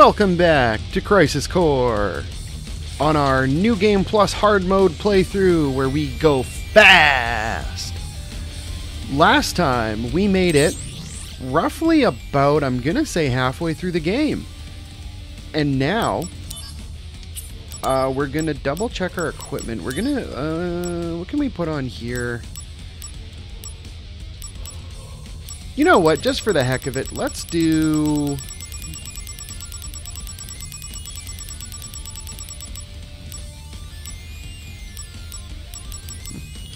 Welcome back to Crisis Core on our New Game Plus hard mode playthrough where we go fast. Last time we made it roughly about, I'm gonna say, halfway through the game. And now we're gonna double check our equipment. We're gonna, what can we put on here? You know what, just for the heck of it, let's do...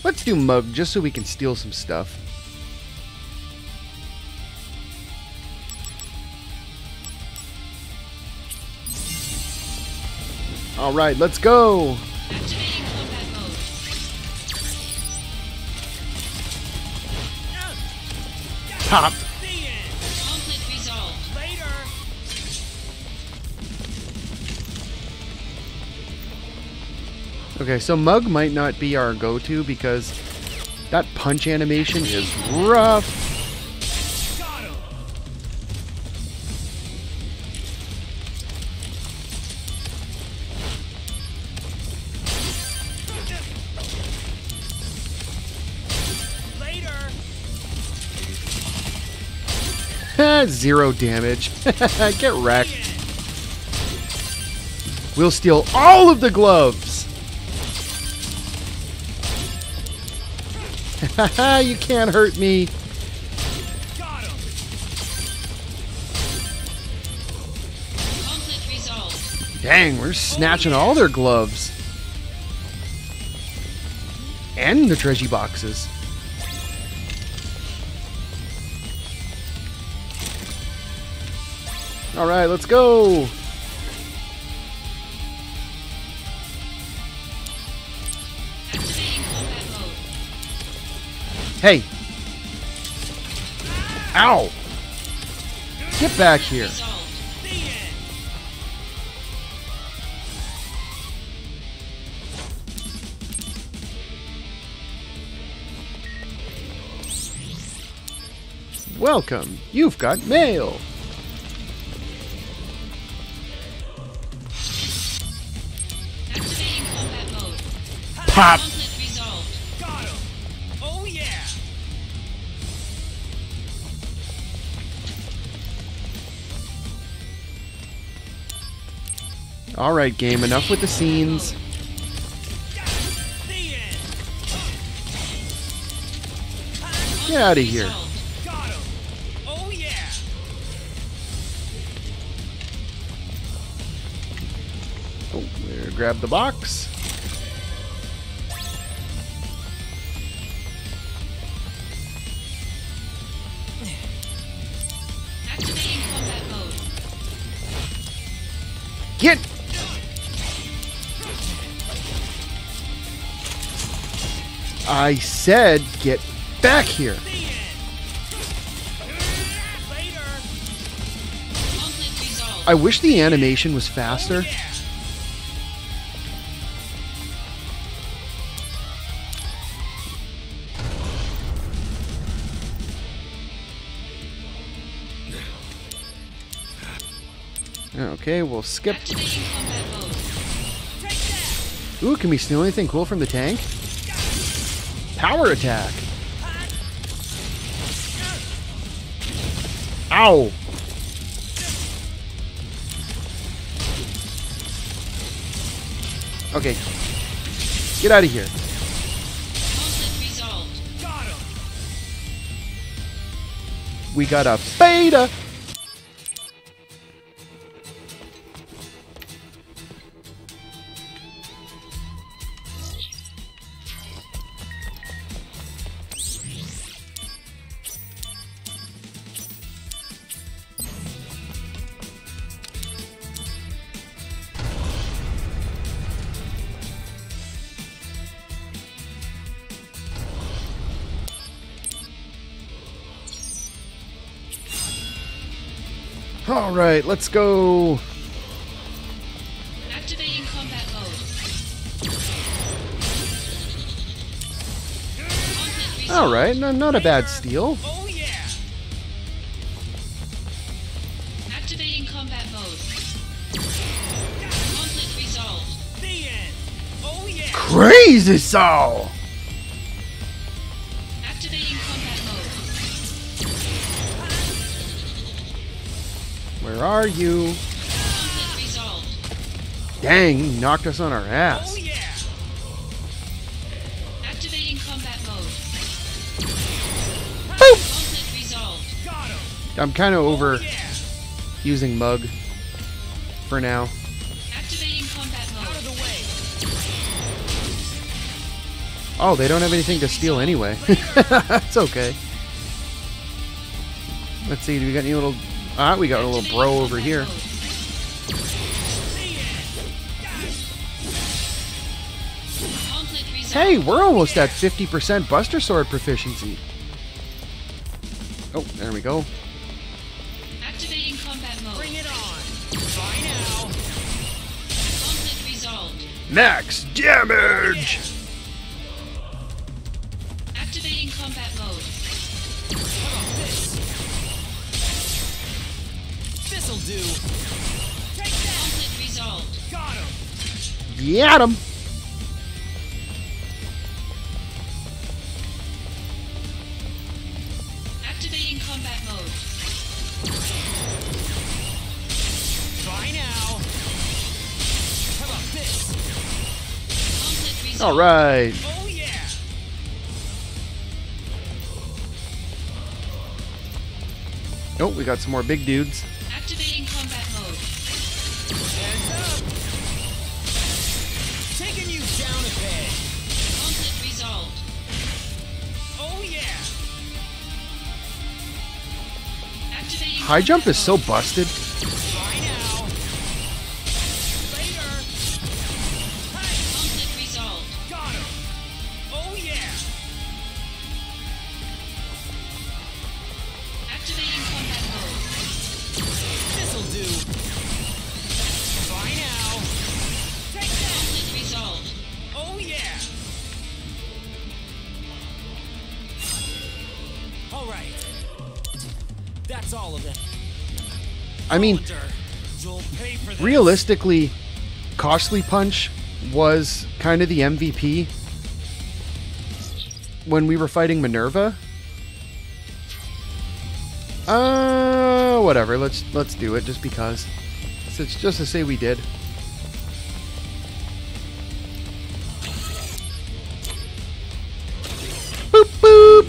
Let's do Mug, just so we can steal some stuff. Alright, let's go! Activating combat mode. Pop! Conflict resolved. Later. Okay, so Mug might not be our go-to because that punch animation is rough. Got him. Later. 0 damage. Get wrecked. We'll steal all of the gloves. You can't hurt me. Got him. Conflict resolved. Dang, we're snatching all their gloves. And the treasure boxes. Alright, let's go. Activating combat mode. Hey. Ow. Get back here. Resolved. The end. Welcome. You've got mail. Activating combat mode. Pop. Conflict resolved. Got him. Oh yeah. Alright, game. Enough with the scenes. The end. Get out of here. Resolved. Got him. Oh yeah. Oh, there, grab the box. Activating combat mode. Get. I said get back here. The end. Later. Conflict resolved. I wish the animation was faster. Yeah. Okay, we'll skip. Activating combat mode. Take that. Ooh, can we steal anything cool from the tank? Power attack. Ow. Okay. Get out of here. Conflict resolved. Got him. We got a beta. All right, let's go. Activating combat mode. Conflict resolved. All right, not a bad steal. Oh yeah. Activating combat mode. Conflict resolved. The end. Oh yeah. Crazy Saw! Activating combat mode. Where are you? Conflict resolved. Dang, he knocked us on our Oh ass. yeah. Activating combat mode. Boop! Conflict resolved. Got him. I'm kind of over Yeah. using Mug for now. Activating combat mode. Out of the way. Oh, they don't have anything to steal anyway. That's okay. Let's see, do we got any little... Ah, we got a little bro over here. Conflict resolved. Hey, we're almost at 50% Buster Sword proficiency. Oh, there we go. Activating combat mode. Bring it on. Bye now. Conflict resolved. Max damage! Activating combat mode. How about this? This'll do. Take that. Conflict resolved. Got him. Got him! Activating combat mode. Bye now. How about this? Conflict resolved. Alright. Oh yeah. Oh, we got some more big dudes. Activating combat mode. Heads up. Taking you down a peg. Conflict resolved. Oh yeah. Activating High jump combat is so mode. busted. Bye now. Later. Hey, Conflict resolved. got him. Oh yeah. Activating combat mode. This'll do. Bye now. Take that. Conflict resolved. Oh yeah. All right. That's all of them. I mean, You'll pay for this. realistically, Costly Punch was kind of the MVP when we were fighting Minerva. Whatever. Let's do it just because. So it's just to say we did. Boop boop.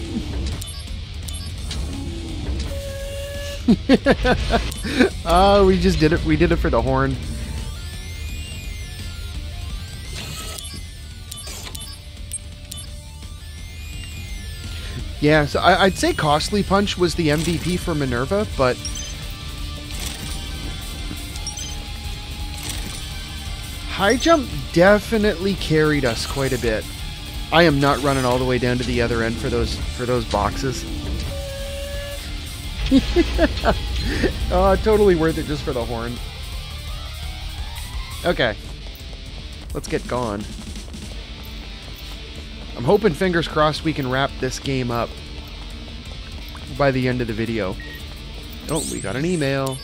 Oh, we just did it. We did it for the horn. Yeah, so I'd say Costly Punch was the MVP for Minerva, but High Jump definitely carried us quite a bit. I am not running all the way down to the other end for those boxes. Totally worth it just for the horn. Okay. Let's get gone. I'm hoping, fingers crossed, we can wrap this game up by the end of the video. Oh, we got an email.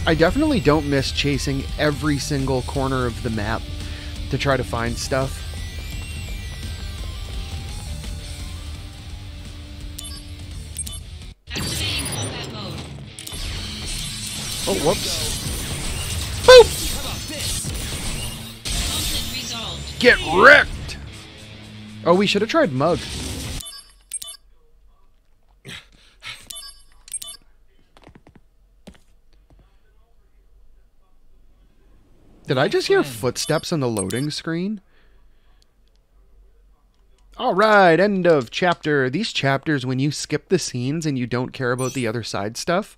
I definitely don't miss chasing every single corner of the map to try to find stuff. Activating combat mode. Oh, whoops. Boop! How about this? Conflict resolved. Get wrecked! Oh, we should have tried Mug. Did I just hear footsteps on the loading screen? Alright, end of chapter. These chapters, when you skip the scenes and you don't care about the other side stuff,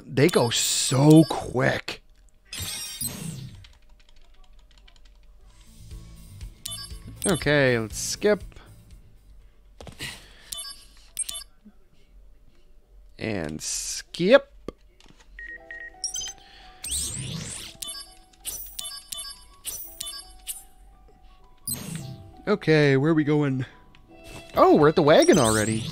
they go so quick. Okay, let's skip. And skip. Okay, where are we going? Oh, we're at the wagon already.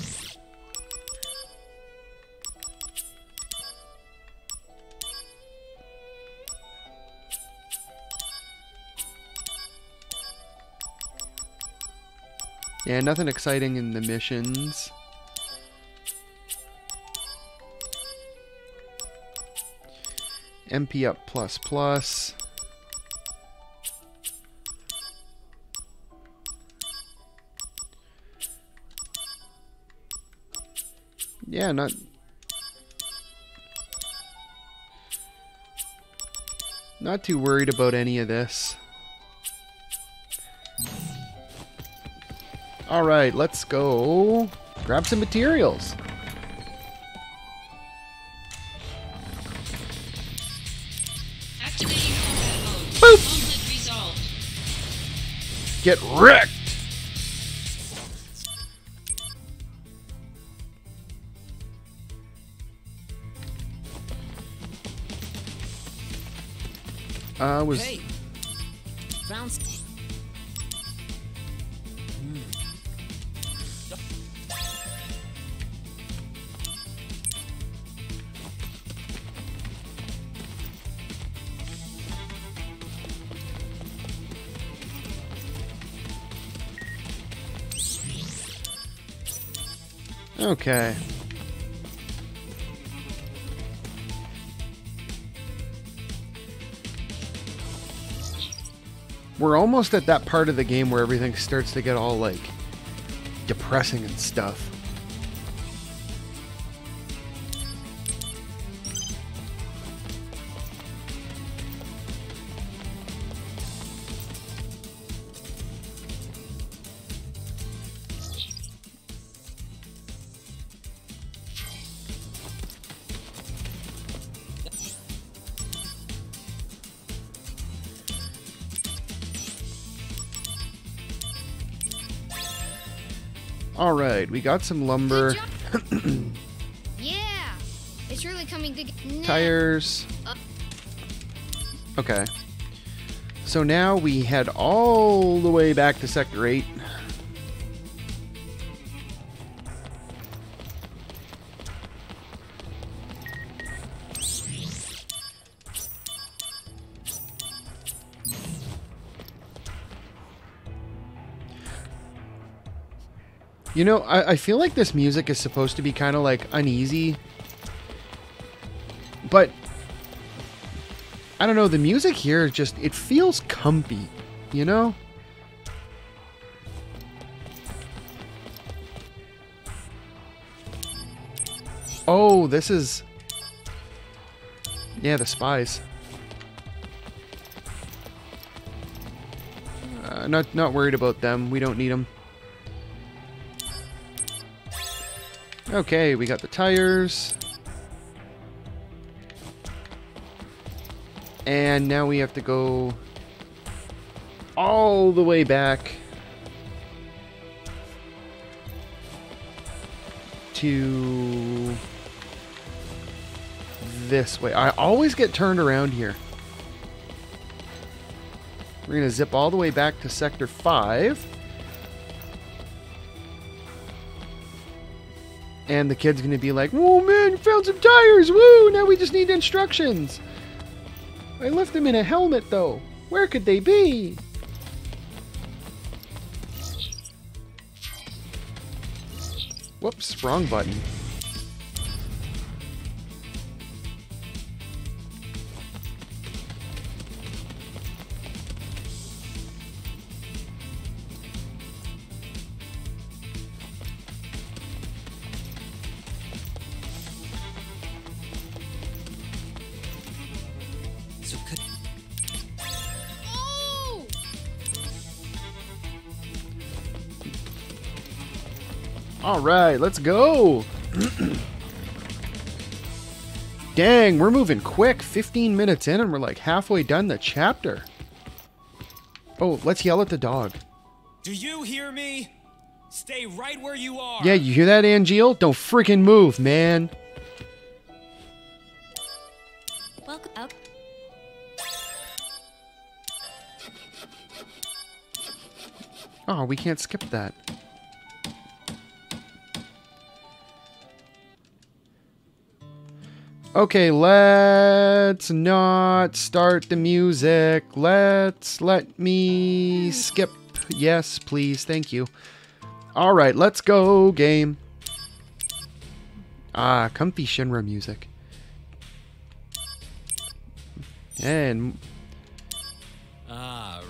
Yeah, nothing exciting in the missions. MP up plus plus. Yeah, not too worried about any of this. Alright, let's go grab some materials. Activating combat mode. Boop! Conflict resolved. Get wrecked! Hey, found. Okay. We're almost at that part of the game where everything starts to get all, like, depressing and stuff. Alright, we got some lumber. Yeah, it's really coming together. Tires. Okay. So now we head all the way back to Sector 8. You know, I feel like this music is supposed to be kind of like uneasy. But I don't know, the music here is just, it feels comfy, you know? Oh, this is... Yeah, the spies. Not worried about them. We don't need them. Okay, we got the tires. And now we have to go all the way back to this way. I always get turned around here. We're going to zip all the way back to Sector 5. And the kid's going to be like, "Whoa, man, you found some tires! Woo! Now we just need instructions! I left them in a helmet, though. Where could they be?" Whoops, wrong button. So could Oh! All right, let's go. Dang, we're moving quick. 15 minutes in and we're like halfway done the chapter. Oh, let's yell at the dog. do you hear me? Stay right where you are. Yeah, you hear that, Angel? Don't freaking move, man. Welcome up. Oh, we can't skip that. Okay, let's not start the music. Let me skip. Yes, please. Thank you. All right, let's go, game. Ah, comfy Shinra music. And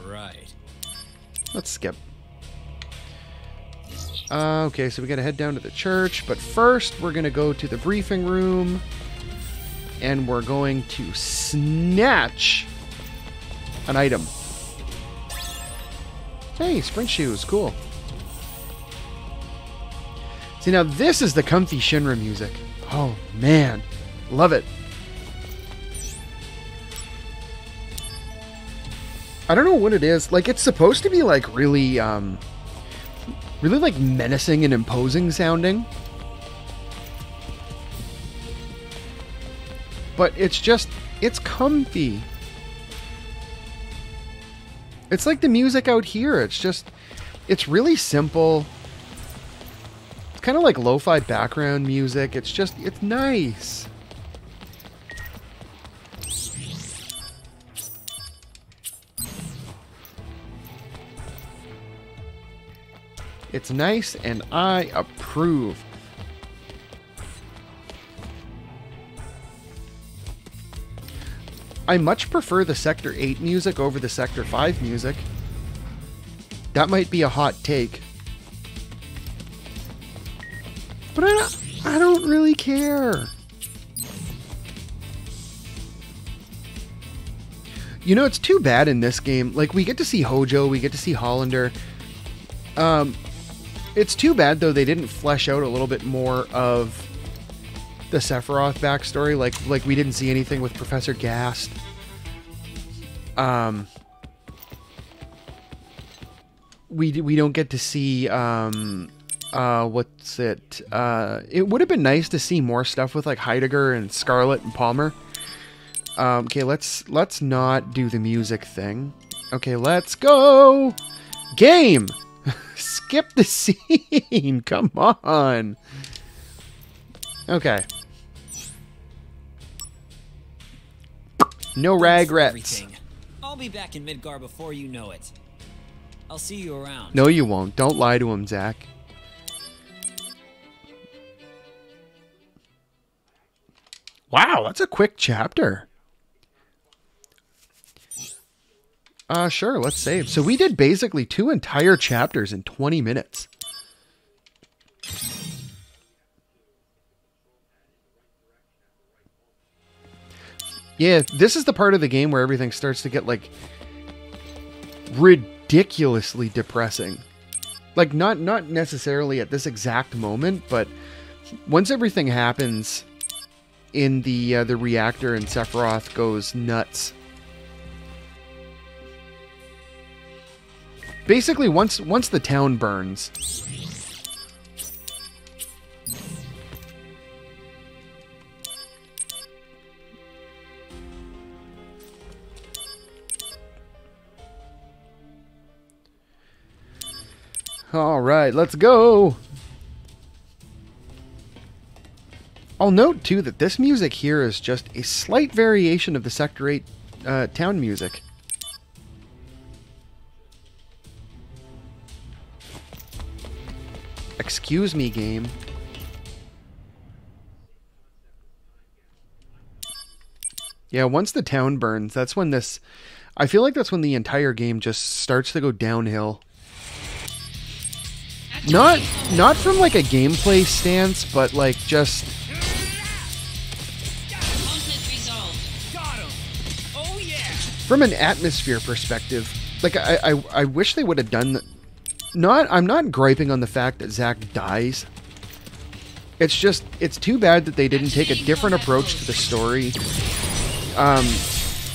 right. let's skip. Okay, so we gotta head down to the church, but first we're gonna go to the briefing room. And we're going to snatch an item. Hey, sprint shoes, cool. See, now this is the comfy Shinra music. Oh, man. Love it. I don't know what it is. Like, it's supposed to be, like, really, really, like, menacing and imposing sounding. But it's just, it's comfy. It's like the music out here. It's just, it's really simple. It's kind of like lo-fi background music. It's just, it's nice. It's nice and I approve. I much prefer the Sector 8 music over the Sector 5 music. That might be a hot take. But I don't really care. You know, it's too bad in this game. Like, we get to see Hojo, we get to see Hollander. It's too bad, though, they didn't flesh out a little bit more of the Sephiroth backstory, like we didn't see anything with Professor Gast. We don't get to see what's it? It would have been nice to see more stuff with like Heidegger and Scarlet and Palmer. Okay, let's not do the music thing. Okay, let's go. Game. Skip the scene. Come on. Okay. No regrets. I'll be back in Midgar before you know it. I'll see you around. No, you won't. Don't lie to him, Zach. Wow, that's a quick chapter. Sure, let's save. So we did basically 2 entire chapters in 20 minutes. Yeah, this is the part of the game where everything starts to get, like, ridiculously depressing. Like, not necessarily at this exact moment, but once everything happens in the reactor and Sephiroth goes nuts. Basically, once the town burns. All right, let's go. I'll note, too, that this music here is just a slight variation of the Sector 8 town music. Excuse me, game. Yeah, once the town burns, that's when this... I feel like that's when the entire game just starts to go downhill. Not from like a gameplay stance, but like just... From an atmosphere perspective. Like, I wish they would have done... I'm not griping on the fact that Zack dies. It's just, it's too bad that they didn't take a different approach to the story.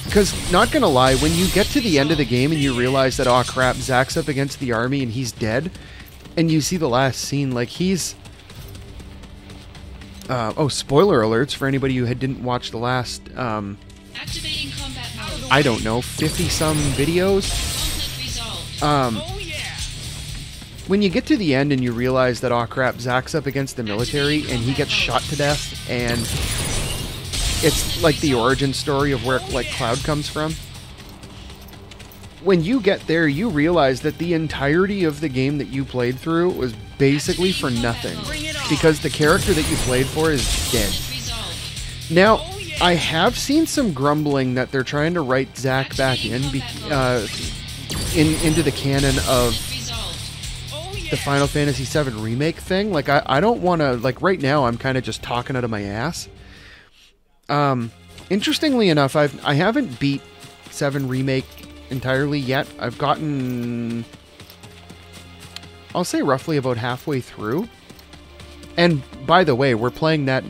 Because, not gonna lie, when you get to the end of the game and you realize that, oh crap, Zack's up against the army and he's dead, and you see the last scene, like, he's... oh, spoiler alerts for anybody who didn't watch the last, Activating combat mode. I don't know, 50-some videos. when you get to the end and you realize that, oh crap, Zack's up against the military and he gets shot to death, and it's like the origin story of where like Cloud comes from. When you get there, you realize that the entirety of the game that you played through was basically for nothing, because the character that you played for is dead. Now, I have seen some grumbling that they're trying to write Zack back into the canon of the Final Fantasy VII Remake thing. Like, I don't want to, like, right now I'm kind of just talking out of my ass. Interestingly enough, I haven't beat 7 Remake entirely yet. I've gotten, I'll say roughly about halfway through. And by the way, we're playing that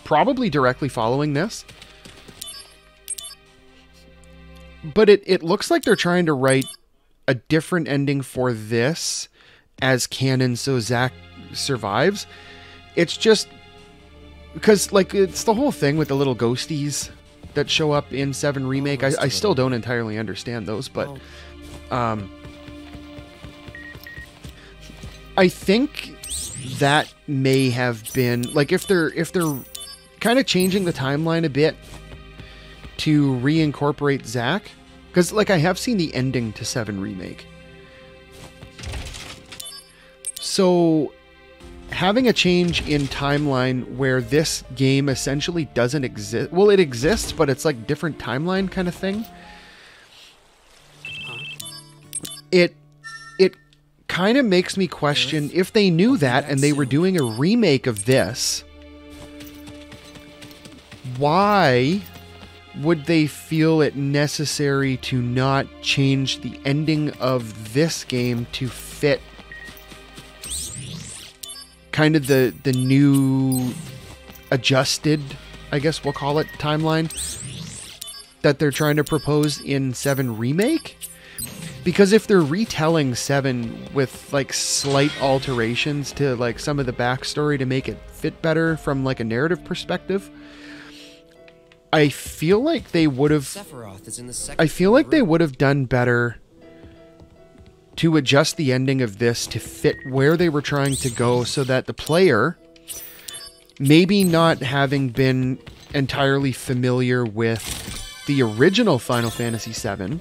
probably directly following this. But it looks like they're trying to write a different ending for this as canon so Zack survives. It's just because, like, it's the whole thing with the little ghosties that show up in 7 Remake. I still don't entirely understand those, but I think that may have been, like, if they're kind of changing the timeline a bit to reincorporate Zack, because, like, I have seen the ending to 7 Remake. So having a change in timeline where this game essentially doesn't exist. Well, it exists, but it's like different timeline kind of thing. It kind of makes me question, if they knew that and they were doing a remake of this, why would they feel it necessary to not change the ending of this game to fit kind of the new adjusted, I guess we'll call it, timeline that they're trying to propose in 7 Remake? Because if they're retelling 7 with like slight alterations to like some of the backstory to make it fit better from like a narrative perspective, I feel like they would have done better to adjust the ending of this to fit where they were trying to go, so that the player, maybe not having been entirely familiar with the original Final Fantasy VII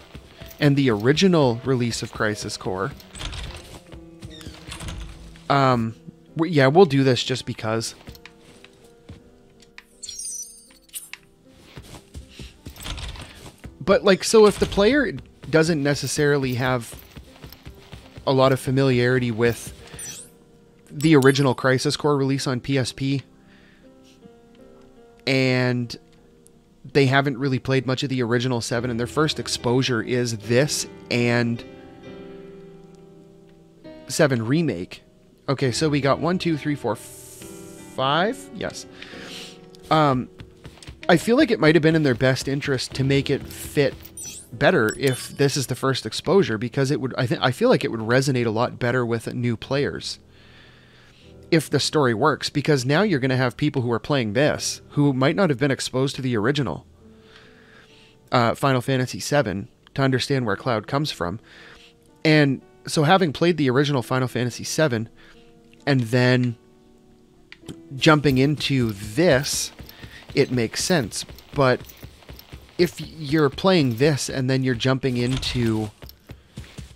and the original release of Crisis Core, yeah, we'll do this just because. But, like, so if the player doesn't necessarily have a lot of familiarity with the original Crisis Core release on PSP, and they haven't really played much of the original 7, and their first exposure is this and 7 Remake. Okay, so we got 1, 2, 3, 4, 5. Yes. I feel like it might have been in their best interest to make it fit better if this is the first exposure, because it would, I feel like it would resonate a lot better with new players if the story works, because now you're going to have people who are playing this who might not have been exposed to the original Final Fantasy VII to understand where Cloud comes from. And so having played the original Final Fantasy VII and then jumping into this, it makes sense. But if you're playing this and then you're jumping into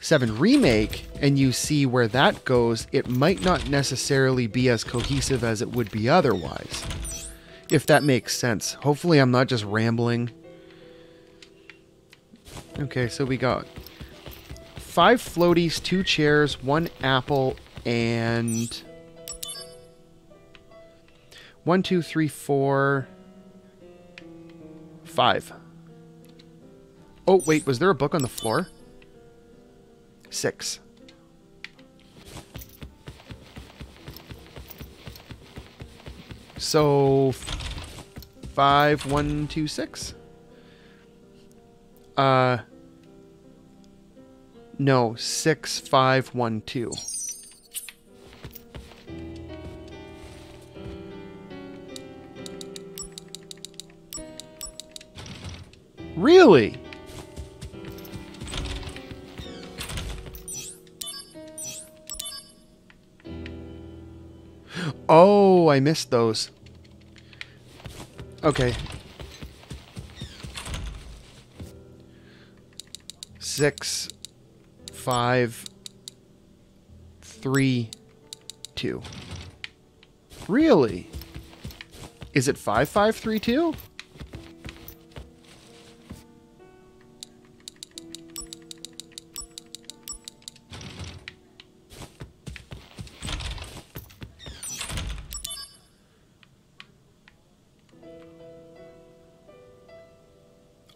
7 Remake and you see where that goes, it might not necessarily be as cohesive as it would be otherwise, if that makes sense. Hopefully I'm not just rambling. Okay, so we got 5 floaties, 2 chairs, 1 apple, and 1, 2, 3, 4, 5. Oh, wait, was there a book on the floor? 6. So 5, 1, 2, 6. No, 6, 5, 1, 2. Really? Oh, I missed those. Okay. 6, 5, 3, 2. Really? Is it 5, 5, 3, 2?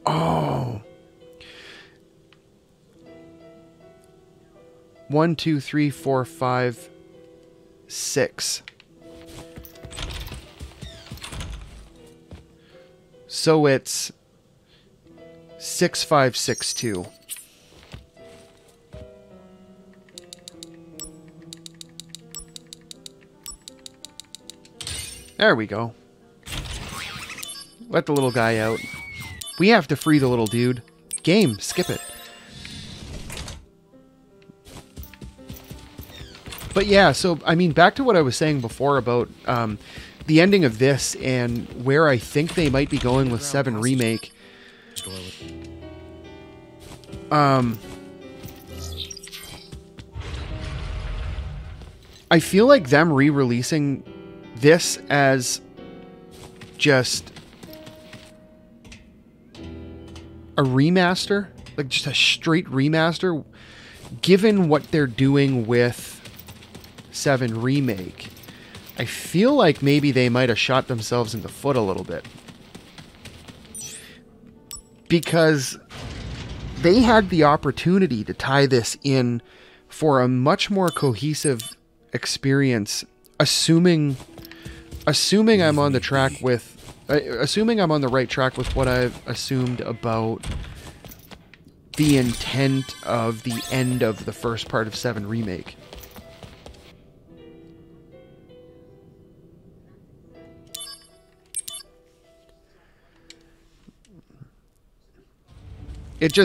Oh. 1, 2, 3, 4, 5, 6. So it's 6, 5, 6, 2. There we go. Let the little guy out. We have to free the little dude. Game, skip it. But yeah, so, I mean, back to what I was saying before about the ending of this and where I think they might be going with 7 Remake. I feel like them re-releasing this as just a remaster, like just a straight remaster, given what they're doing with 7 Remake, I feel like maybe they might have shot themselves in the foot a little bit. Because they had the opportunity to tie this in for a much more cohesive experience, assuming I'm on the track with assuming I'm on the right track with what I've assumed about the intent of the end of the first part of 7 Remake. It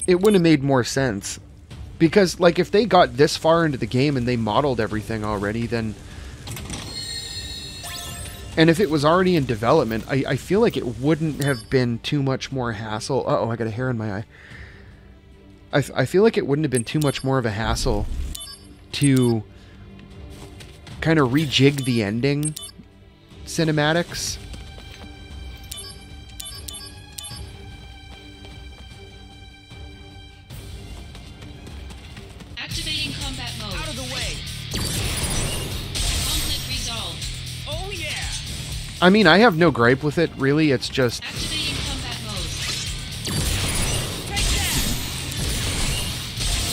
wouldn't have made more sense. Because, like, if they got this far into the game and they modeled everything already, then... And if it was already in development, I feel like it wouldn't have been too much more hassle. Uh-oh, I got a hair in my eye. I feel like it wouldn't have been too much more of a hassle to kind of rejig the ending cinematics. Activating combat mode. Out of the way! Conflict resolved. Oh yeah! I mean, I have no gripe with it, really. It's just... Activating combat mode. Take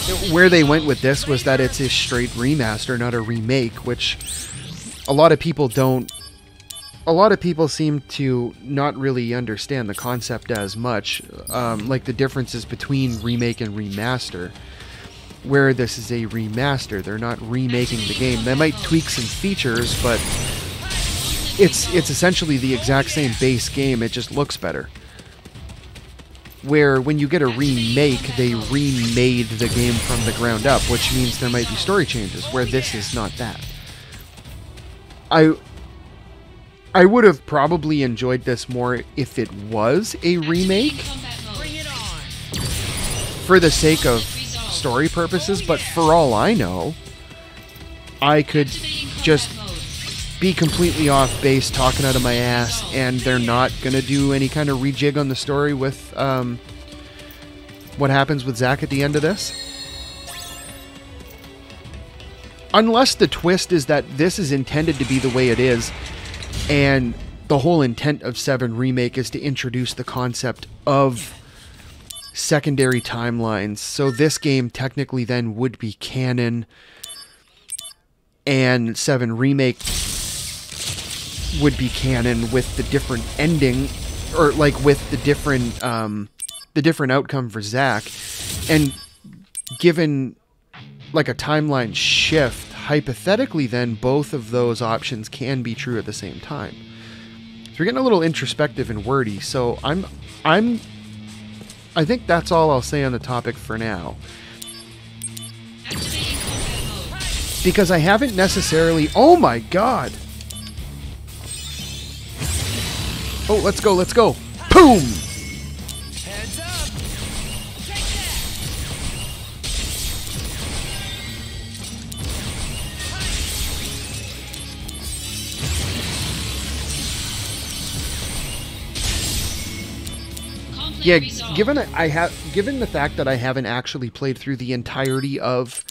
that! Where they went with this was that it's a straight remaster, not a remake, which a lot of people don't... A lot of people seem to not really understand the concept as much, like the differences between remake and remaster. Where this is a remaster, they're not remaking the game. They might tweak some features, but it's essentially the exact same base game, it just looks better. Where when you get a remake, they remade the game from the ground up, which means there might be story changes, where this is not that. I would have probably enjoyed this more if it was a remake, Bring it on! for the sake of story purposes, but for all I know, I could just be completely off base talking out of my ass, and they're not going to do any kind of rejig on the story with what happens with Zack at the end of this. Unless the twist is that this is intended to be the way it is, and the whole intent of 7 Remake is to introduce the concept of secondary timelines. So this game technically then would be canon, and 7 Remake would be canon with the different ending, or like with the different outcome for Zack. And given like a timeline shift, hypothetically then both of those options can be true at the same time. So we're getting a little introspective and wordy, so I think that's all I'll say on the topic for now. Activating combat mode. Because I haven't necessarily... Oh my god! Oh, let's go, let's go. Boom! Heads up! Take Conflict Yeah, resolved. given the fact that I haven't actually played through the entirety of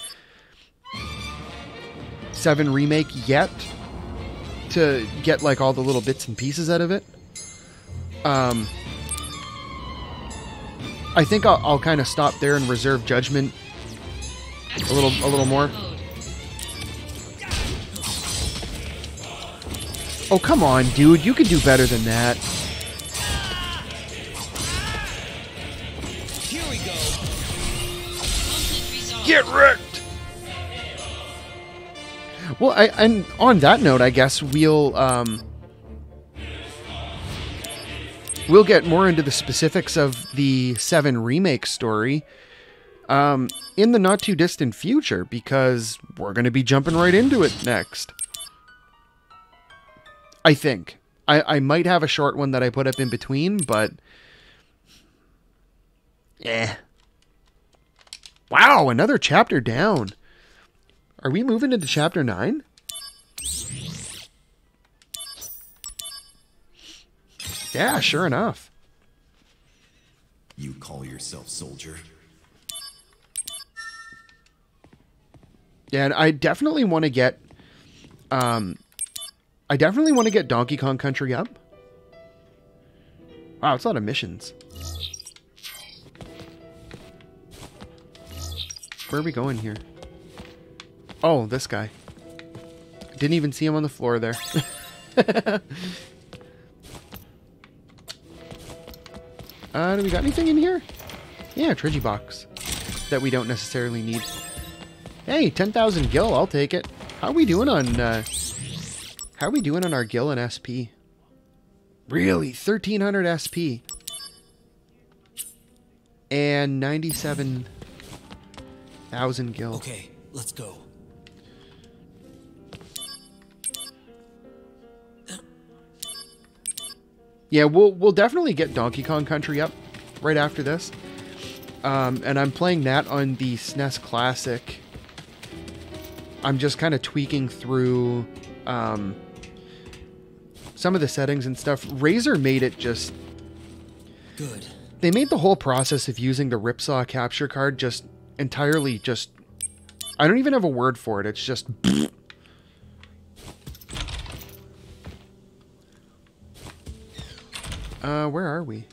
7 Remake yet to get like all the little bits and pieces out of it, I think I'll kind of stop there and reserve judgment a little more. Mode. Oh, come on, dude. You could do better than that. Here we go. Conflict resolved. Get wrecked! Well, and on that note, I guess we'll get more into the specifics of the 7 Remake story in the not-too-distant future, because we're going to be jumping right into it next. I think. I might have a short one that I put up in between, but... Wow, another chapter down. Are we moving into chapter 9? Yeah, sure enough. You call yourself soldier? Yeah, and I definitely want to get Donkey Kong Country up. Wow, it's a lot of missions. Where are we going here? Oh, this guy. Didn't even see him on the floor there. Do we got anything in here? Yeah, Trigi box that we don't necessarily need. Hey, 10,000 gil, I'll take it. How are we doing on our gil and SP? Really, 1,300 SP and 97,000 gil. Okay, let's go. Yeah, we'll definitely get Donkey Kong Country up right after this. And I'm playing that on the SNES Classic. I'm just kind of tweaking through some of the settings and stuff. Razer made it just... Good. They made the whole process of using the Ripsaw capture card just entirely just... I don't even have a word for it. It's just... where are we?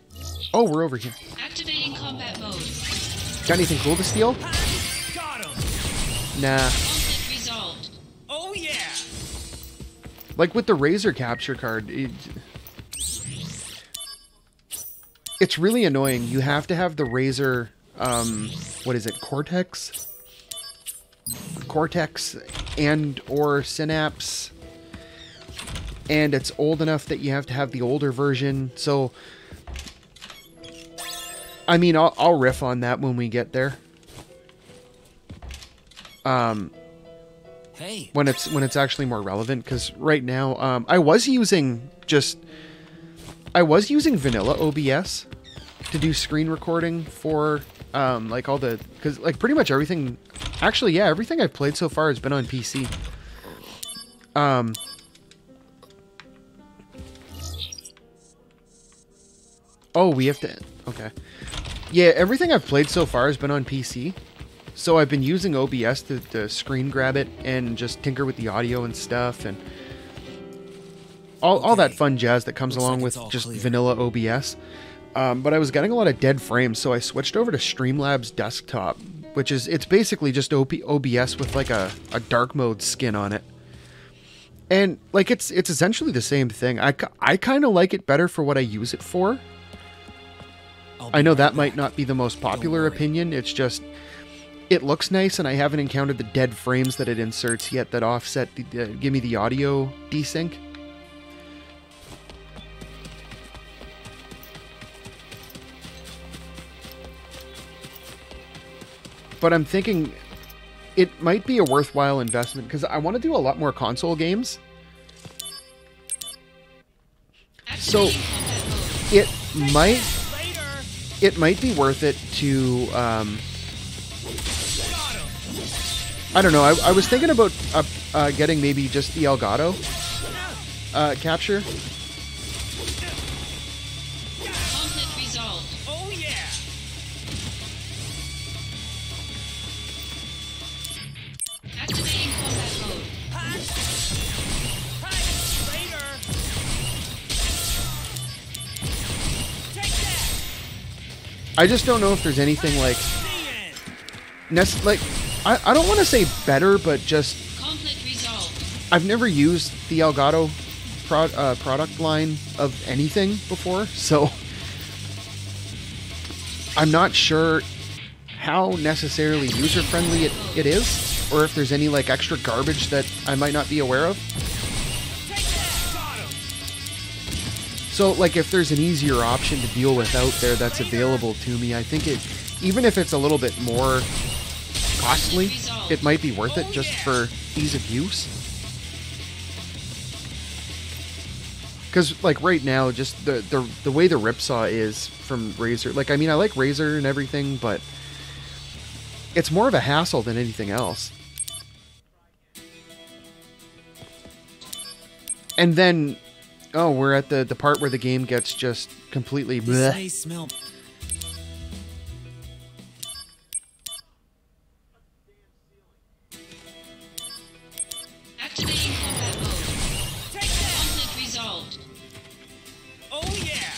Oh, we're over here. Activating combat mode. Got anything cool to steal? Got him. Nah. Conflict resolved. Oh yeah. Like with the Razer capture card, it's really annoying. You have to have the Razer, what is it, Cortex? Cortex and or Synapse. And it's old enough that you have to have the older version. So, I mean, I'll riff on that when we get there. Hey. When it's actually more relevant, because right now I was using vanilla OBS to do screen recording for like all the, because like pretty much everything, actually yeah, everything I've played so far has been on PC. Oh, we have to, okay. Yeah, everything I've played so far has been on PC. So I've been using OBS to screen grab it and just tinker with the audio and stuff and all that fun jazz that comes Looks along like with it's all just clear. vanilla OBS. But I was getting a lot of dead frames, so I switched over to Streamlabs Desktop, which is, it's basically just OBS with like a dark mode skin on it. And like it's essentially the same thing. I kind of like it better for what I use it for. I know that might not be the most popular worry. opinion. It's just, it looks nice, and I haven't encountered the dead frames that it inserts yet that offset, give me the audio desync. But I'm thinking it might be a worthwhile investment, because I want to do a lot more console games. So, Activating combat it might Later. be worth it to Got him. I don't know. I was thinking about getting maybe just the Elgato capture. Conflict resolved. Oh yeah. Activating combat mode. Hot. Later. Take that. I just don't know if there's anything like The end. like I don't want to say better, but just Conflict resolved. I've never used the Elgato product line of anything before, so I'm not sure how necessarily user-friendly it is, or if there's any like extra garbage that I might not be aware of. Take that. Got him. So like if there's an easier option to deal with out there that's available to me, I think it, even if it's a little bit more costly, it might be worth it just for ease of use. Because like right now, just the way the Ripsaw is from Razer, like I mean I like Razer and everything, but it's more of a hassle than anything else. And then, oh, we're at the part where the game gets just completely This bleh. may smell. Activating combat mode. Take that. Conflict resolved. Oh yeah.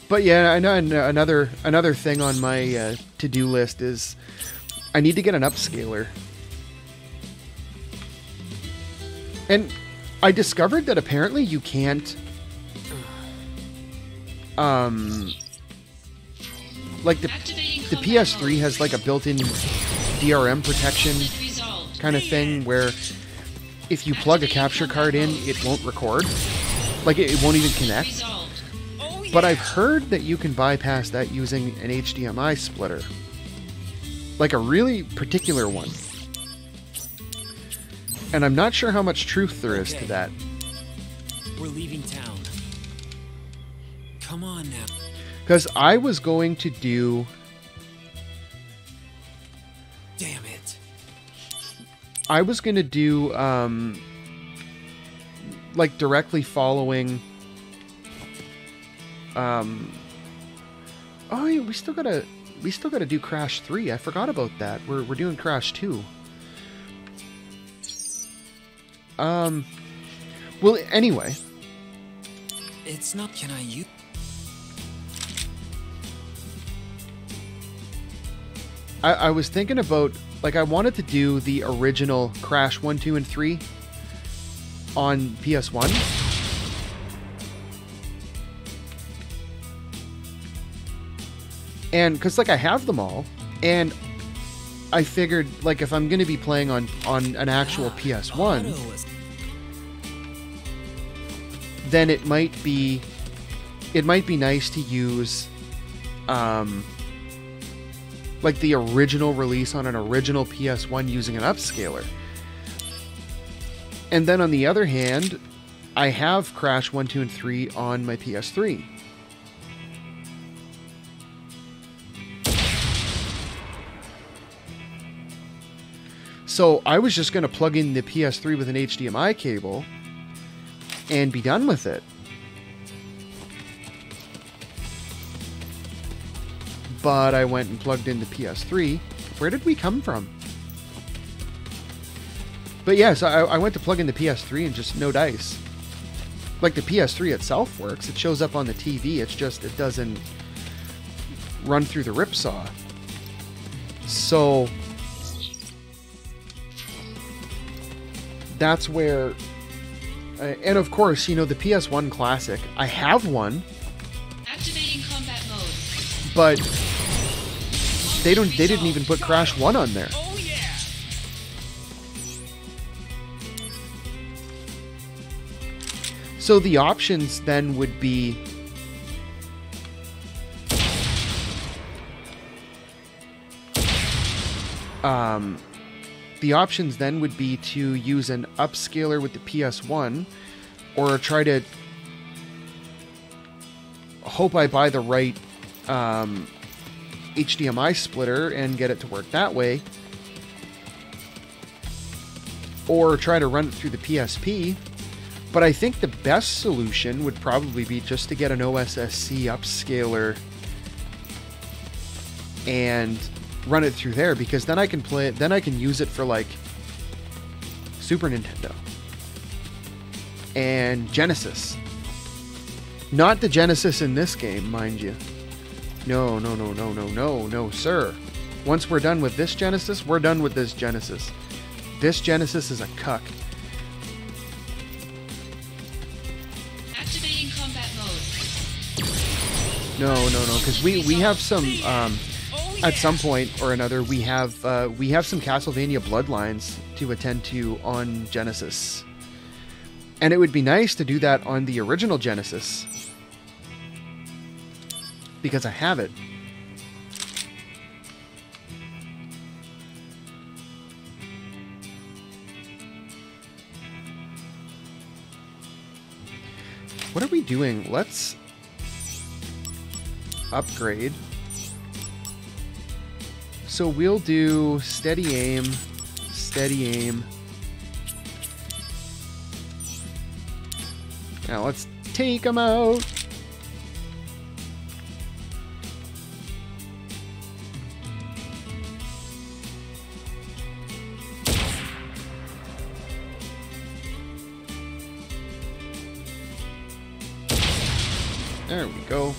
But yeah, I know another thing on my to-do list is I need to get an upscaler. And I discovered that apparently you can't like the Activating the combat PS3 mode. has like a built-in DRM protection Conflict resolved. kind of thing where if you plug a capture card in, it won't record. Like it won't even connect. Resolved. Oh yeah. But I've heard that you can bypass that using an HDMI splitter. Like a really particular one. And I'm not sure how much truth there is to Okay. that. We're leaving town. Come on now. Because I was going to do... Damn it. I was going to do, like, directly following... Oh, yeah, we still gotta do Crash 3. I forgot about that. We're doing Crash 2. Well, anyway. It's not. Can I use? I was thinking about, like, I wanted to do the original Crash 1, 2, and 3 on PS1. And, because, like, I have them all, and I figured, like, if I'm going to be playing on an actual PS1, Auto was- then it might be nice to use, like the original release on an original PS1 using an upscaler. And then on the other hand, I have Crash 1, 2, and 3 on my PS3. So I was just going to plug in the PS3 with an HDMI cable and be done with it. But I went and plugged in the PS3. Where did we come from? But yes, I went to plug in the PS3 and just no dice. Like the PS3 itself works. It shows up on the TV. It's just it doesn't run through the Ripsaw. So that's where... and of course, you know, the PS1 Classic. I have one, Activating combat mode. but they didn't even put Crash 1 on there. Oh yeah. So the options then would be to use an upscaler with the PS1 or try to hope I buy the right HDMI splitter and get it to work that way. Or try to run it through the PSP. But I think the best solution would probably be just to get an OSSC upscaler and run it through there, because then I can play it, then I can use it for like Super Nintendo and Genesis. Not the Genesis in this game, mind you. No, no, no, no, no, no, no, sir. Once we're done with this Genesis, we're done with this Genesis. This Genesis is a cuck. Activating combat mode. No, no, no, because we have some at some point or another we have some Castlevania Bloodlines to attend to on Genesis, and it would be nice to do that on the original Genesis because I have it. What are we doing? Let's upgrade. So we'll do steady aim, steady aim. Now let's take them out. There we go.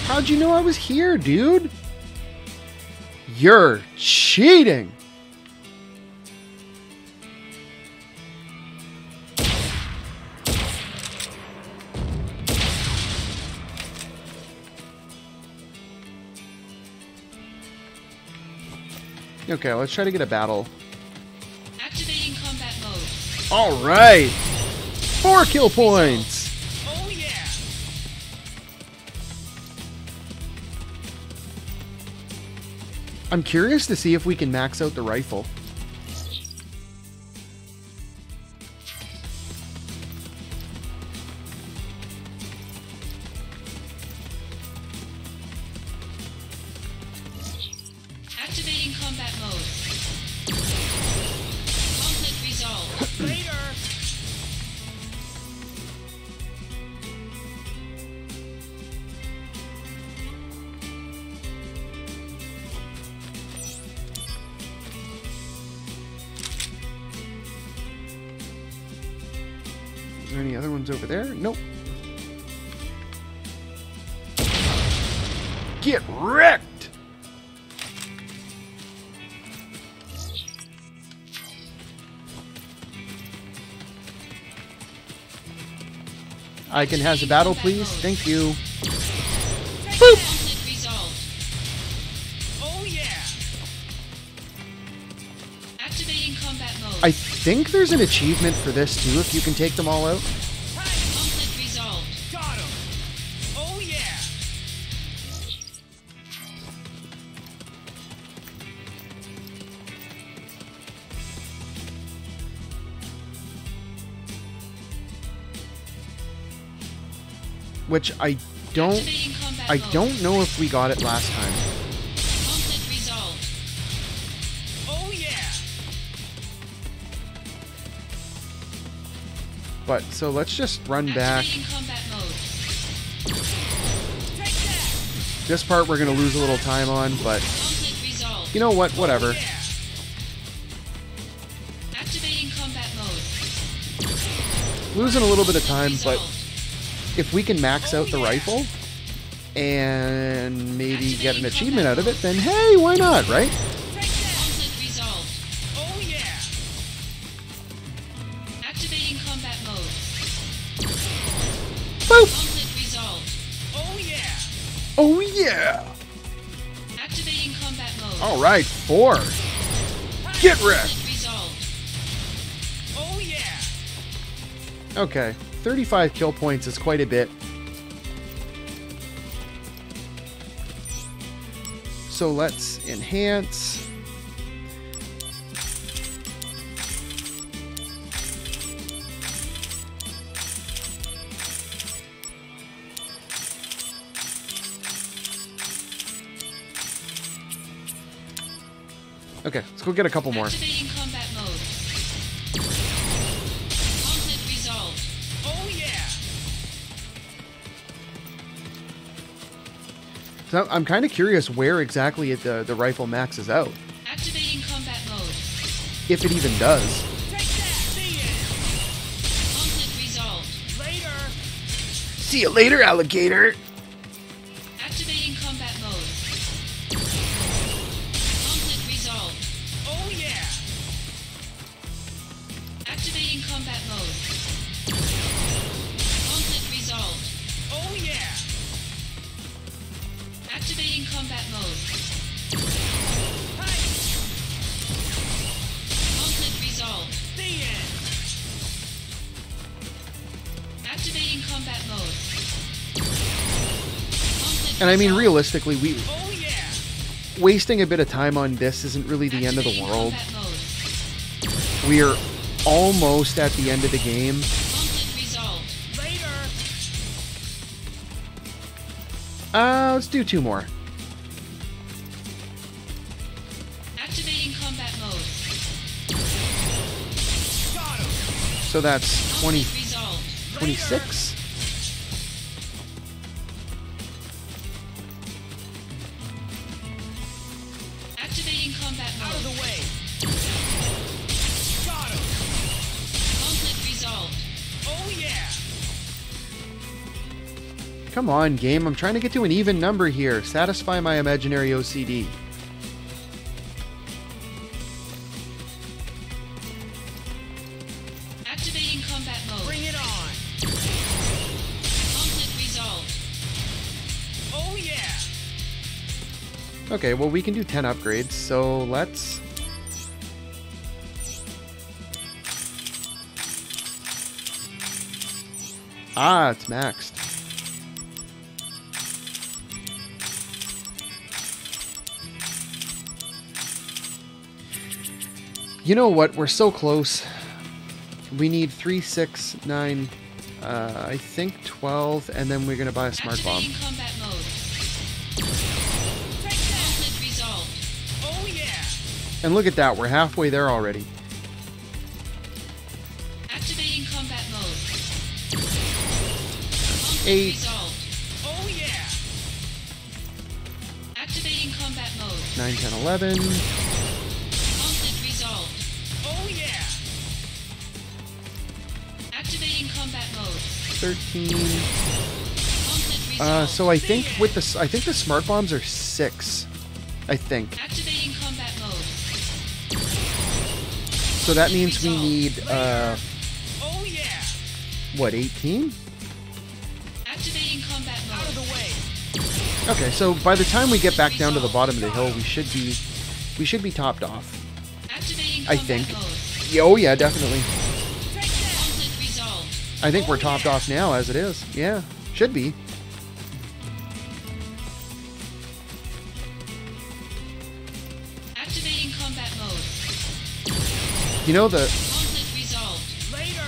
How'd you know I was here, dude? You're cheating! Okay, let's try to get a battle. Activating combat mode. Alright! 4 kill points! Oh yeah! I'm curious to see if we can max out the rifle. Activating combat mode. Conflict resolved. Later! Is there any other ones over there? Nope. Get wrecked! Icon has a battle, please. Thank you. Boop! Conflict resolved. Oh yeah! Activating combat mode. I think there's an achievement for this too, if you can take them all out. Conflict resolved. Got him! Oh yeah! Which I don't Activating combat mode. know if we got it last time. Conflict resolved. Oh yeah! But so let's just run back. Activating combat mode. Take that! This part we're gonna lose a little time on, but Conflict resolved. you know what? Whatever. Yeah! Activating combat mode. Losing a little bit of time, but Resolved. if we can max out the rifle and maybe get an achievement out of it, then hey, why not, right? Take that! Conflict resolved. Oh yeah! Activating combat mode. Boop! Conflict resolved. Oh yeah! Oh yeah! Activating combat mode. All right, 4. Get wrecked! Conflict resolved. Oh yeah! Okay, 35 kill points is quite a bit. So let's enhance. Okay, let's go get a couple more. Activating combat mode. Conflict resolved. Oh yeah! So I'm kind of curious where exactly the rifle maxes out, Activating combat mode. if it even does. Take that! See ya! Conflict resolved. Later! See you later, alligator. Activating combat mode. Conflict resolved. Oh yeah! Activating combat mode. Conflict resolved. Oh yeah! Activating combat mode. Hey! Conflict resolved. The end! Activating combat mode. Conflict And I mean, resolved. realistically, Oh yeah! wasting a bit of time on this isn't really the end of the Activating world. combat mode. We are almost at the end of the game. Conflict resolved. Later! Let's do 2 more. Activating combat mode. Got him! So that's 20, Conflict resolved. 26. Activating combat Out of mode. the way! Got him! Conflict resolved. Oh yeah! Come on, game. I'm trying to get to an even number here. Satisfy my imaginary OCD. Activating combat mode. Bring it on! Conflict resolved. Oh yeah! Okay, well, we can do 10 upgrades, so let's... Ah, it's maxed. You know what? We're so close. We need 3, 6, 9, I think 12, and then we're going to buy a smart bomb. Activating combat mode. Take that! Conflict resolved. Oh yeah! And look at that, we're halfway there already. Activating combat mode. Conflict 8. resolved. Oh yeah! Activating combat mode. 9, 10, 11. Conflict resolved. Oh yeah! Activating combat mode. 13. Conflict resolved. So I think with the the smart bombs are 6. I think. Activating combat mode. So that means we need Oh yeah! what, 18? Activating combat Out of mode. the way! Okay, so by the time we get back down to the bottom of the hill, we should be topped off. Activating I combat think. mode. Yeah, oh yeah, definitely. Take that! Conflict resolved. I think we're topped off now as it is. Yeah, should be. Activating combat mode. You know, the Conflict resolved. Later!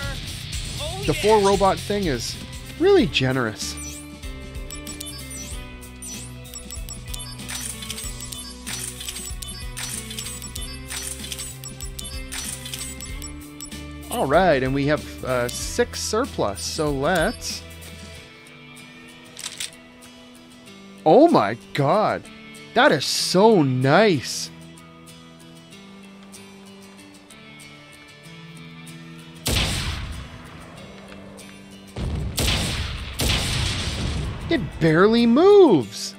Oh the yeah! 4 robot thing is really generous. All right, and we have 6 surplus. So let's. Oh my god, that is so nice. It barely moves.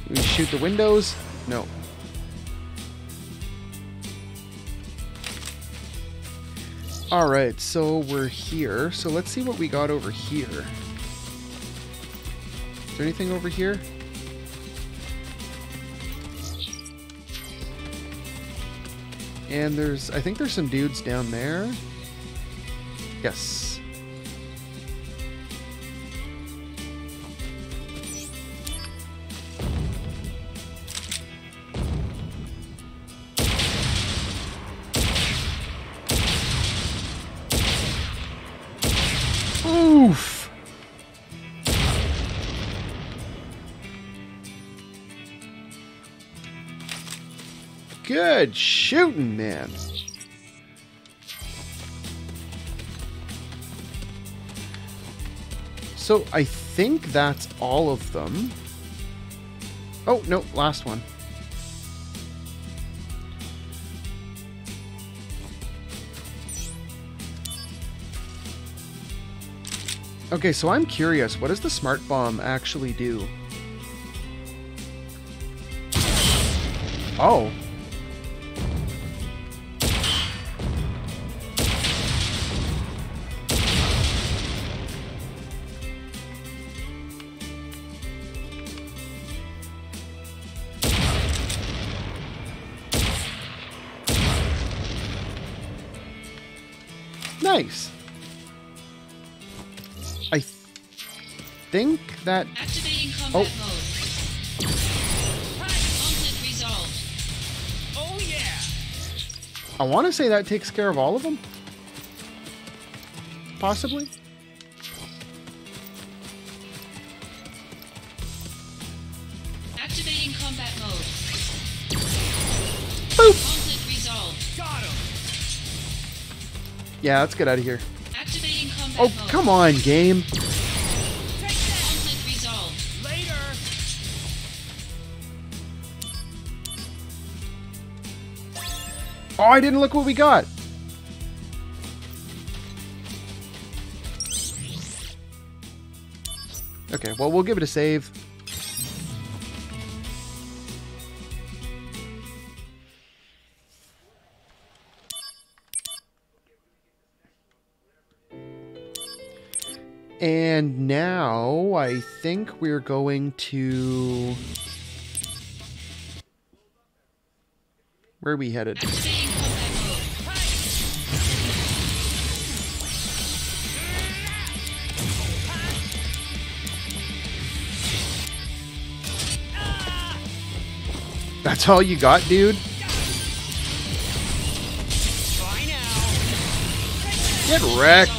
Do we shoot the windows? No. Alright, so we're here. So let's see what we got over here. Is there anything over here? And I think there's some dudes down there. Yes. Good shooting, man. So I think that's all of them. Oh, no, last one. Okay, so I'm curious, what does the smart bomb actually do? Oh. Nice. I think that... Activating combat mode. Conflict resolved. Oh yeah! I want to say that takes care of all of them. Possibly. Activating combat mode. Boop! Conflict resolved. Got him! Yeah, let's get out of here. Activating combat Oh, mode. come on, game. Take that! Conflict resolved. Later! Oh, I didn't look what we got. Okay, well, we'll give it a save. And now I think we're going to... Where are we headed? Activating combat mode. That's all you got, dude? Bye now! Get wrecked.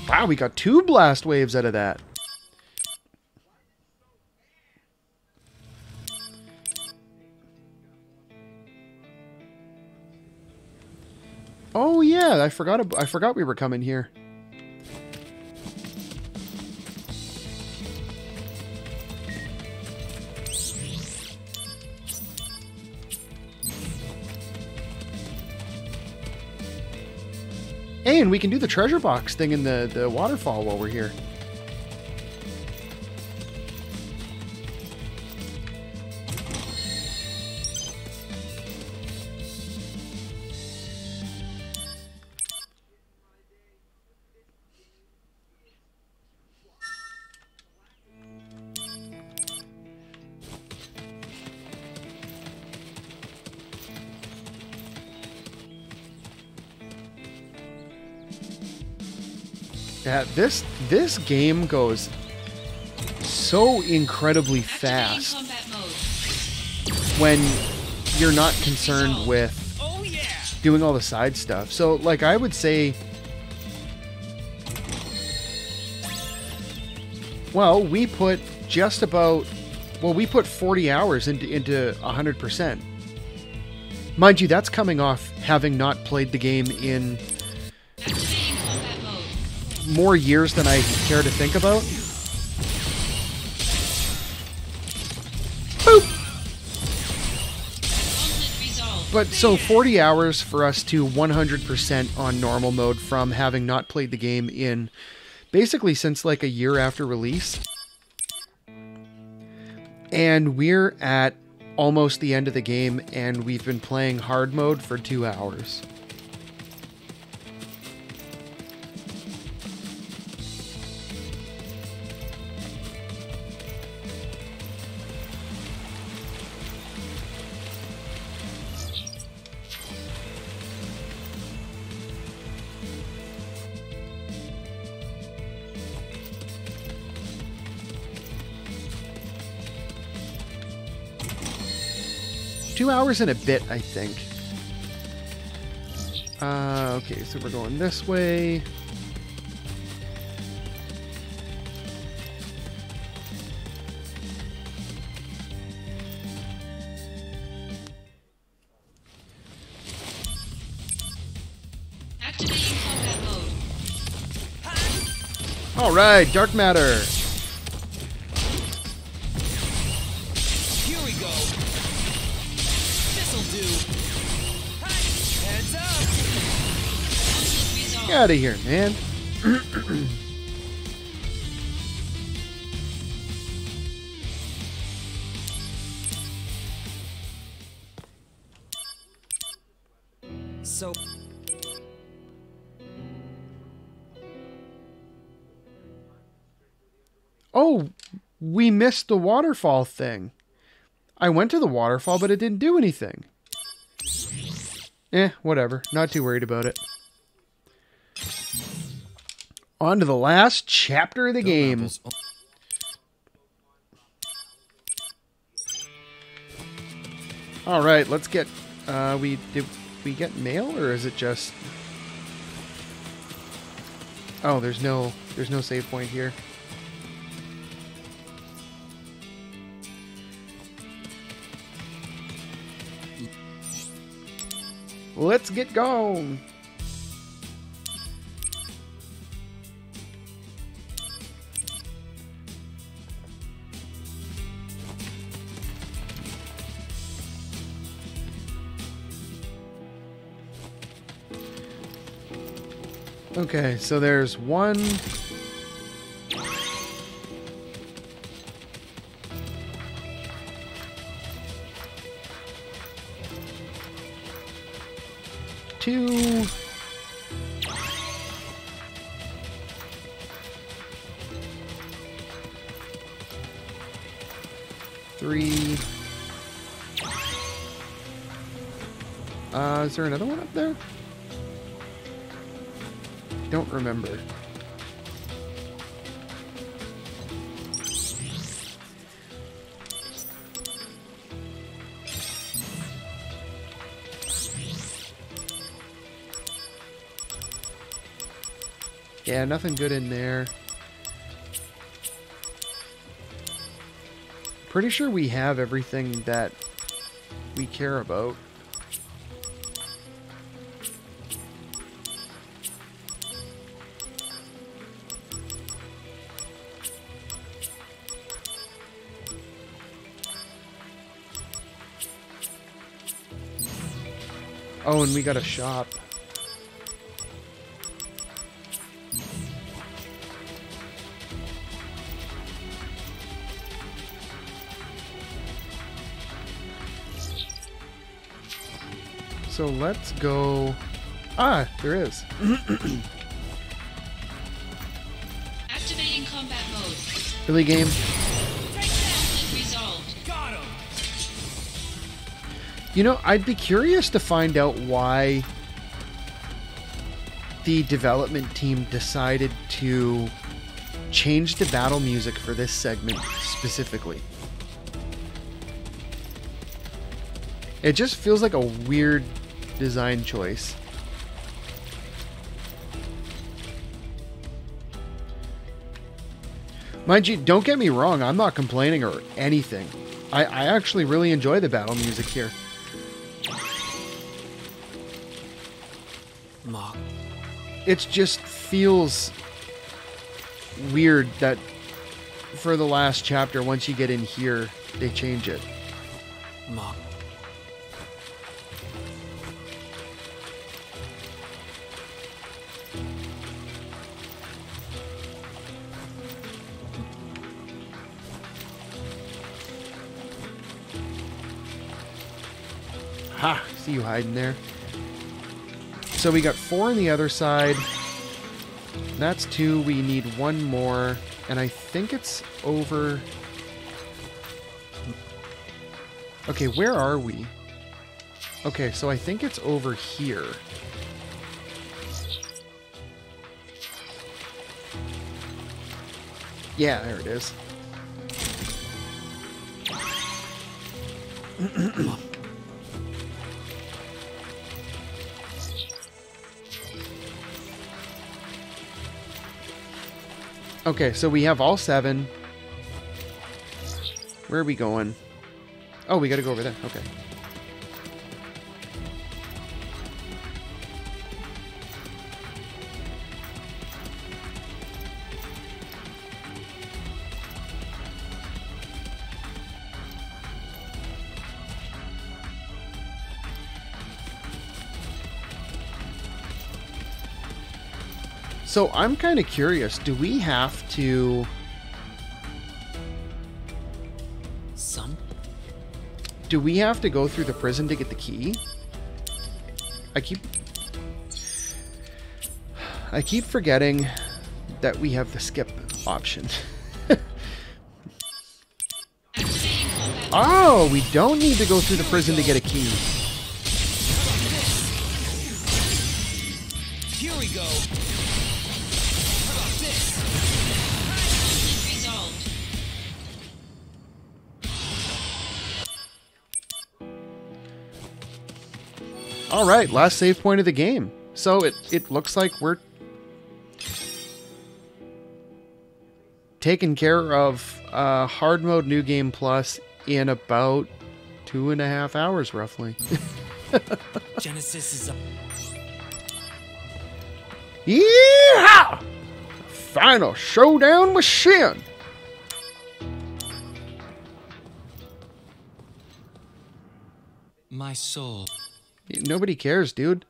Wow, we got 2 blast waves out of that. Oh yeah, I forgot we were coming here. Hey, and we can do the treasure box thing in the waterfall while we're here. Yeah, this game goes so incredibly Activating fast combat mode. when you're not concerned with Oh yeah! doing all the side stuff. So, like, I would say, well, we put just about, well, we put 40 hours into 100%. Mind you, that's coming off having not played the game in Activating combat mode. more years than I care to think about. Boop! Conflict resolved. But so 40 hours for us to 100% on normal mode from having not played the game in basically since like a year after release. And we're at almost the end of the game and we've been playing hard mode for 2 hours. Two hours and a bit, I think. Okay, so we're going this way. Alright, dark matter. Here we go. This'll do. Hi. Heads up. Conflict resolved. Get out of here, man. So, Oh, we missed the waterfall thing. I went to the waterfall, but it didn't do anything. Whatever. Not too worried about it. On to the last chapter of the game. All right, let's get. Did we get mail, or is it just? Oh, there's no save point here. Let's get going. Okay, so there's one. Two. Three. Is there another one up there? Don't remember. Yeah, nothing good in there. Pretty sure we have everything that we care about. Oh, and we got a shop. So let's go. Ah, there is. Activating combat mode. Really, game? Conflict resolved. Got him. You know, I'd be curious to find out why the development team decided to change the battle music for this segment specifically. It just feels like a weird design choice. Mind you, don't get me wrong, I'm not complaining or anything. I actually really enjoy the battle music here. Mom. It just feels weird that for the last chapter, once you get in here, they change it. Mom. Ha! See you hiding there. So we got 4 on the other side. That's 2. We need 1 more. And I think it's over... Okay, where are we? Okay, so I think it's over here. Yeah, there it is. Okay, so we have all 7. Where are we going? Oh, we gotta go over there. Okay. So I'm kind of curious. Do we have to... Do we have to go through the prison to get the key? I keep forgetting that we have the skip option. Oh, we don't need to go through the prison to get a key. Here we go. How about this? Resolved. All right, last save point of the game. So it looks like we're taking care of hard mode New Game Plus in about 2.5 hours, roughly. Genesis is up. Yeah! Final showdown with Shin. My soul. Nobody cares, dude.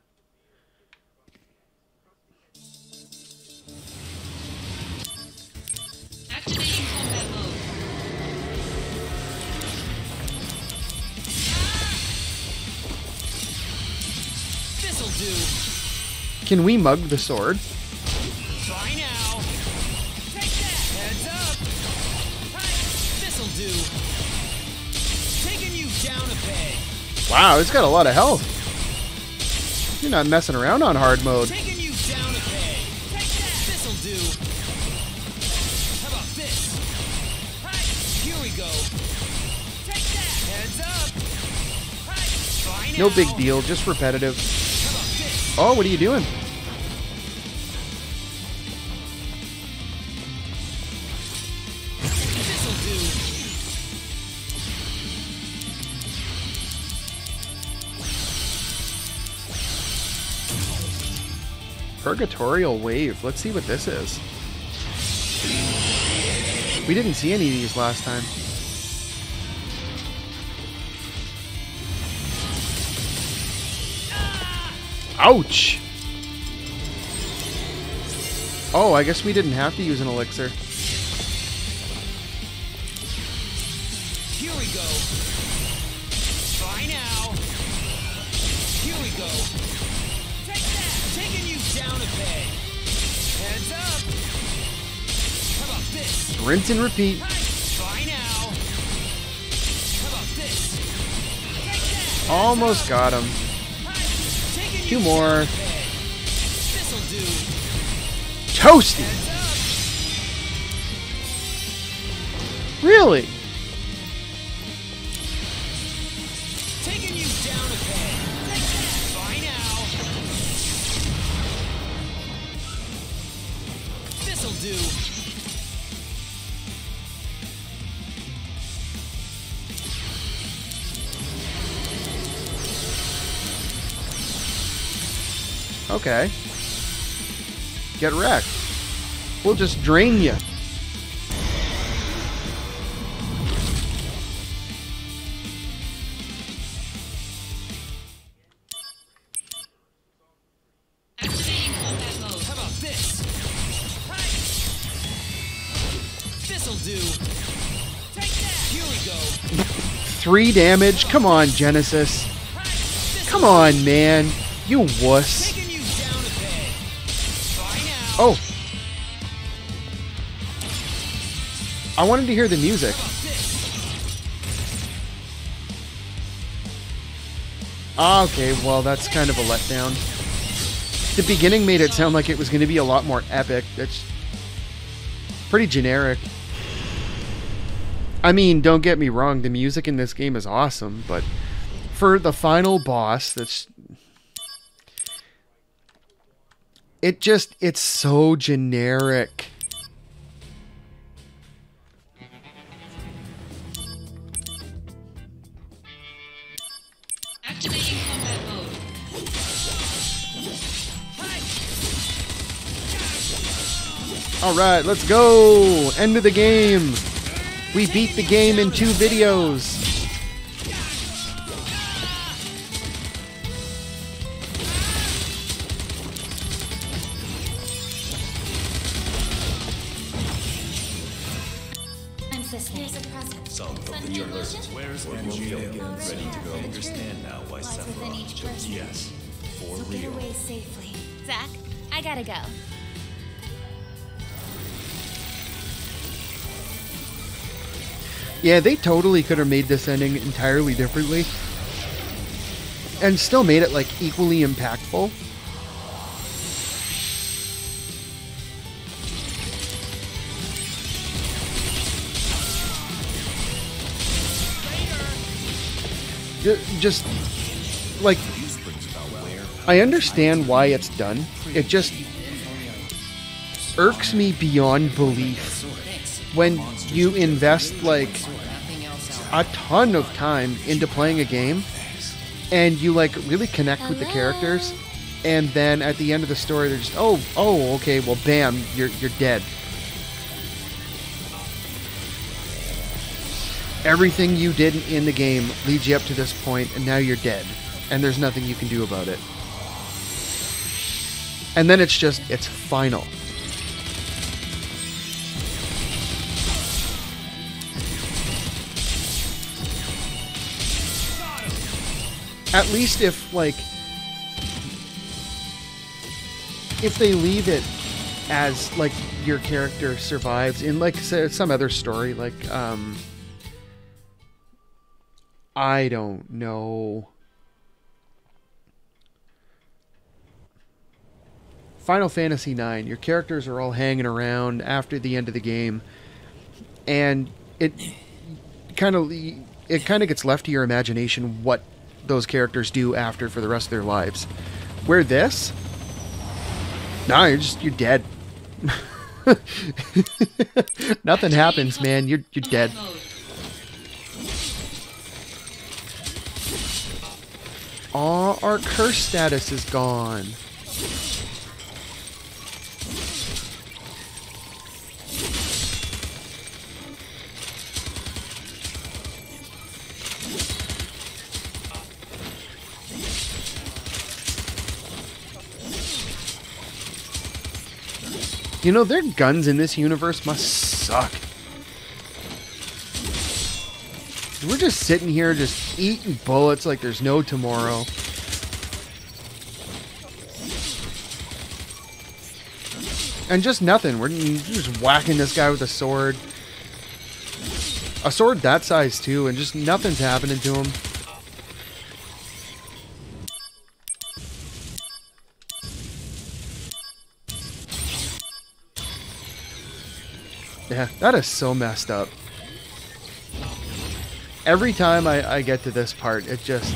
Activating combat mode. This'll do. Can we mug the sword? Try now. Take that. Heads up. Hi. This'll do. Taking you down a peg. Wow, it's got a lot of health. You're not messing around on hard mode. Taking you down a peg. Take that. This'll do. How about this? Hi. Here we go. Take that. Heads up. Hi. Try now. No big deal, just repetitive. How about this? Oh, what are you doing? This'll do. Purgatorial Wave. Let's see what this is. We didn't see any of these last time. Ouch! Oh, I guess we didn't have to use an elixir. Here we go. Try now. Here we go. Take that. Taking you down a peg. Heads up. How about this? Rinse and repeat. Try now. How about this? Take that. Almost got him. Taking Two you more. down a peg. This'll do. Toasty! Heads up. Really? Taking you down a peg. Try now. This'll do. Okay. Get wrecked. We'll just drain you. Activating combat mode. How about this? Hi. This'll do. Take that. Here we go. 3 damage? Come on, Genesis. Hi. This'll Come on, man. You wuss. taking you down a peg. Try now. Oh. I wanted to hear the music. How about this? Okay, well, that's kind of a letdown. The beginning made it sound like it was going to be a lot more epic. That's pretty generic. I mean, don't get me wrong, the music in this game is awesome, but for the final boss, it's so generic. Activating combat mode. Alright, let's go! End of the game! We beat the game in 2 videos! this thing? Here's a present. Some Sun of the illusion? alert. Where's MGO? Ready to go. Understand now why What's within each Sephiroth. person? Yes, for So get real. away safely. Zach, I gotta go. Yeah, they totally could have made this ending entirely differently. And still made it, like, equally impactful. Just, like, I understand why it's done. It just irks me beyond belief when you invest, like, a ton of time into playing a game and you, like, really connect with the characters, and then at the end of the story they're just, oh, okay, well, bam, you're dead. Everything you did in the game leads you up to this point, and now you're dead. And there's nothing you can do about it. And then it's just, it's final. At least if, like, if they leave it as, like, your character survives in, like, say, some other story, like, I don't know. Final Fantasy IX, your characters are all hanging around after the end of the game, and it kind of gets left to your imagination what those characters do after for the rest of their lives. Where this? Nah, you're dead. Nothing happens, man. You're dead. Aw, our curse status is gone. You know, their guns in this universe must suck. We're just sitting here just eating bullets like there's no tomorrow. And just nothing. We're just whacking this guy with a sword. A sword that size too, and just nothing's happening to him. Yeah, that is so messed up. Every time I get to this part, it just...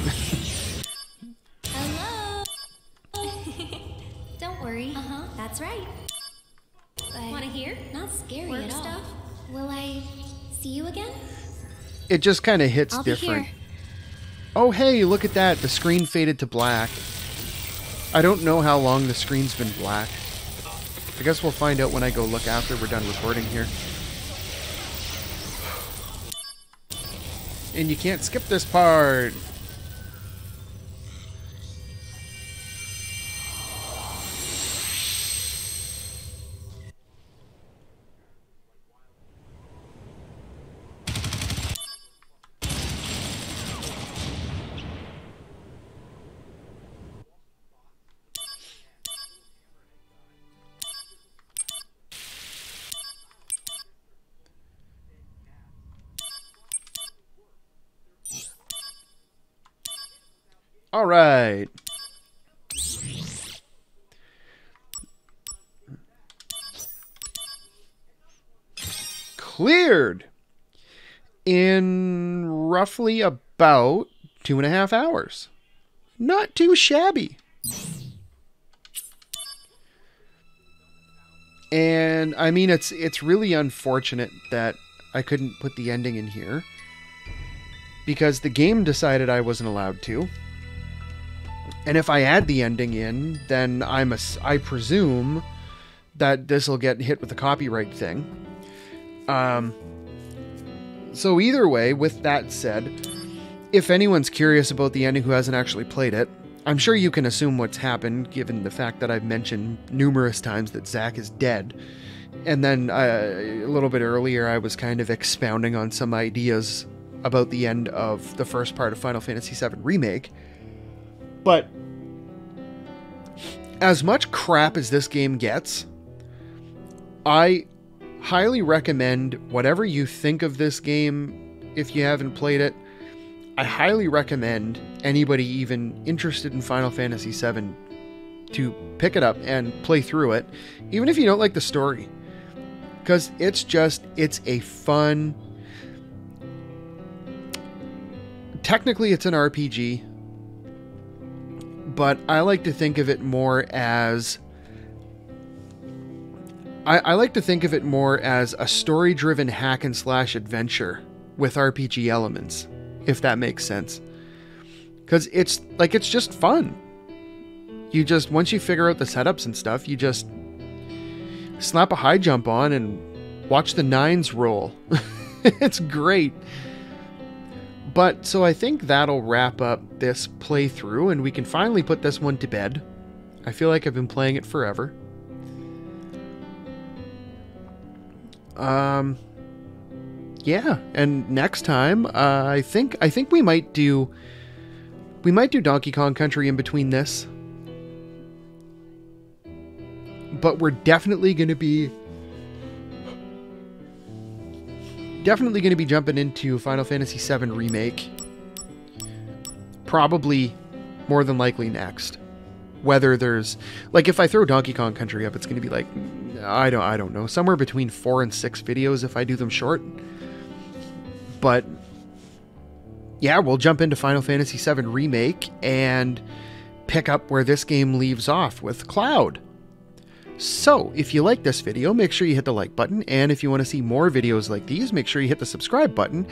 Hello? Don't worry. That's right. Wanna hear? Not scary at all. Stuff? Will I see you again? It just kind of hits I'll be different. here. Oh, hey, look at that. The screen faded to black. I don't know how long the screen's been black. I guess we'll find out when I go look after we're done recording here. And you can't skip this part. All right. Cleared in roughly about 2.5 hours. Not too shabby. And I mean, it's really unfortunate that I couldn't put the ending in here, because the game decided I wasn't allowed to. And if I add the ending in, then I presume that this will get hit with the copyright thing. So either way, with that said, if anyone's curious about the ending who hasn't actually played it, I'm sure you can assume what's happened, given the fact that I've mentioned numerous times that Zack is dead And then a little bit earlier, I was kind of expounding on some ideas about the end of the first part of Final Fantasy VII Remake. But as much crap as this game gets, I highly recommend, whatever you think of this game, if you haven't played it, I highly recommend anybody even interested in Final Fantasy VII to pick it up and play through it, even if you don't like the story. Because it's a fun... Technically, it's an RPG, but I like to think of it more as... I like to think of it more as a story-driven hack-and-slash adventure with RPG elements, if that makes sense. Because it's just fun. You just, once you figure out the setups and stuff, you just slap a high jump on and watch the nines roll. It's great. But, so I think that'll wrap up this playthrough, and we can finally put this one to bed. I feel like I've been playing it forever. Yeah, and next time, I think we might do Donkey Kong Country in between this. But we're definitely going to be jumping into Final Fantasy VII Remake. Probably, more than likely, next. Whether there's... Like, if I throw Donkey Kong Country up, it's going to be like... I don't know. Somewhere between 4 and 6 videos if I do them short. But... yeah, we'll jump into Final Fantasy VII Remake and pick up where this game leaves off with Cloud. So, if you like this video, make sure you hit the like button, and if you want to see more videos like these, make sure you hit the subscribe button.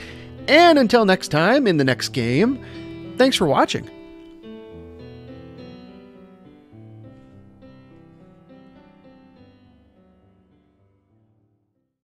And until next time, in the next game, thanks for watching.